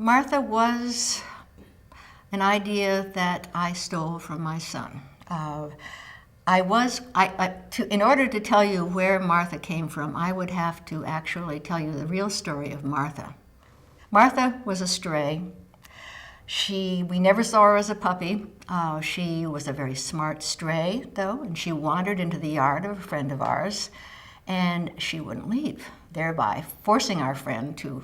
Martha was an idea that I stole from my son. In order to tell you where Martha came from, I would have to actually tell you the real story of Martha. Martha was a stray. We never saw her as a puppy. She was a very smart stray, though, and she wandered into the yard of a friend of ours, and she wouldn't leave, thereby forcing our friend to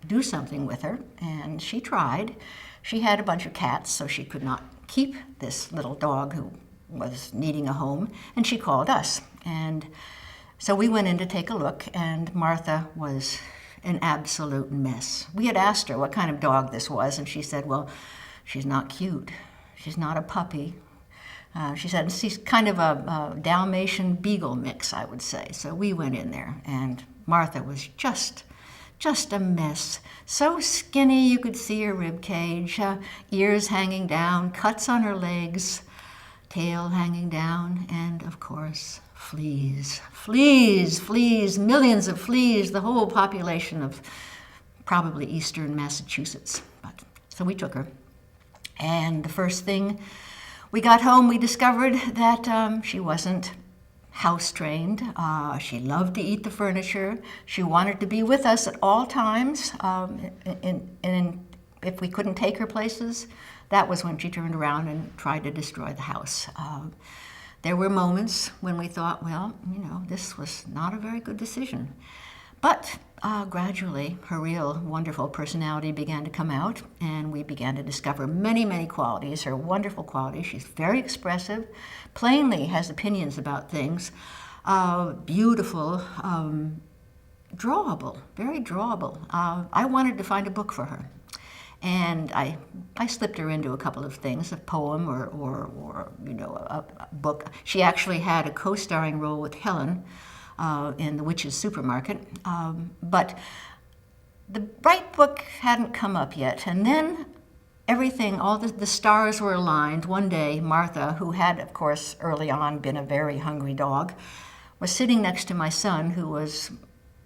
do something with her, and she tried. She had a bunch of cats, so she could not keep this little dog who was needing a home, and she called us. And so we went in to take a look, and Martha was an absolute mess. We had asked her what kind of dog this was, and she said, well, she's not cute. She's not a puppy. She said she's kind of a Dalmatian Beagle mix, I would say. So we went in there, and Martha was just a mess. So skinny you could see her rib cage, ears hanging down, cuts on her legs, tail hanging down, and of course, fleas, millions of fleas, the whole population of probably eastern Massachusetts. So we took her, and the first thing we got home, we discovered that she wasn't house trained. She loved to eat the furniture. She wanted to be with us at all times, and if we couldn't take her places, that was when she turned around and tried to destroy the house. There were moments when we thought, well, this was not a very good decision. But gradually, her real wonderful personality began to come out, and we began to discover many, many qualities, her wonderful qualities. She's very expressive, plainly has opinions about things, beautiful, drawable, very drawable. I wanted to find a book for her. And I slipped her into a couple of things, a poem or a book. She actually had a co-starring role with Helen in The Witch's Supermarket. But the right book hadn't come up yet. And then everything, all the stars were aligned. One day, Martha, who had, of course, early on been a very hungry dog, was sitting next to my son, who was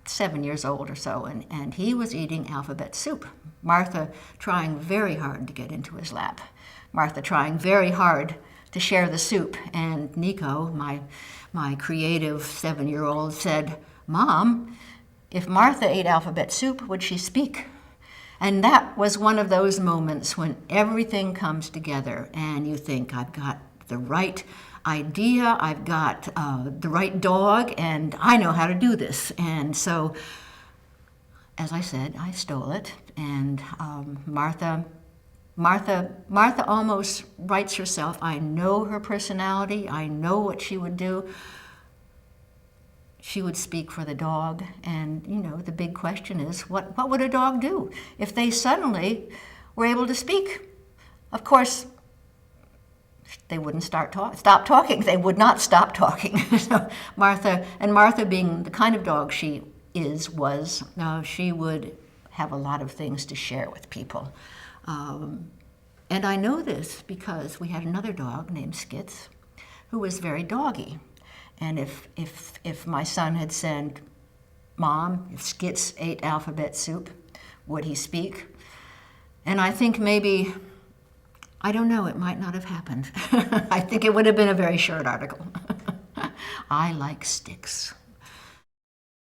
7 years old or so, and he was eating alphabet soup. Martha trying very hard to get into his lap. Martha trying very hard to share the soup. And Nico, my creative 7-year-old, said, Mom, if Martha ate alphabet soup, would she speak? And that was one of those moments when everything comes together and you think, I've got the right idea, I've got the right dog, and I know how to do this. And so, as I said, I stole it, and Martha almost writes herself. I know her personality, I know what she would do. She would speak for the dog, and the big question is, what would a dog do if they suddenly were able to speak? Of course, they wouldn't stop talking. They would not stop talking. So Martha being the kind of dog she was, she would have a lot of things to share with people. And I know this because we had another dog named Skits who was very doggy. And if my son had said, Mom, if Skits ate alphabet soup, would he speak? And I think maybe, I don't know, it might not have happened. I think it would have been a very short article. I like sticks.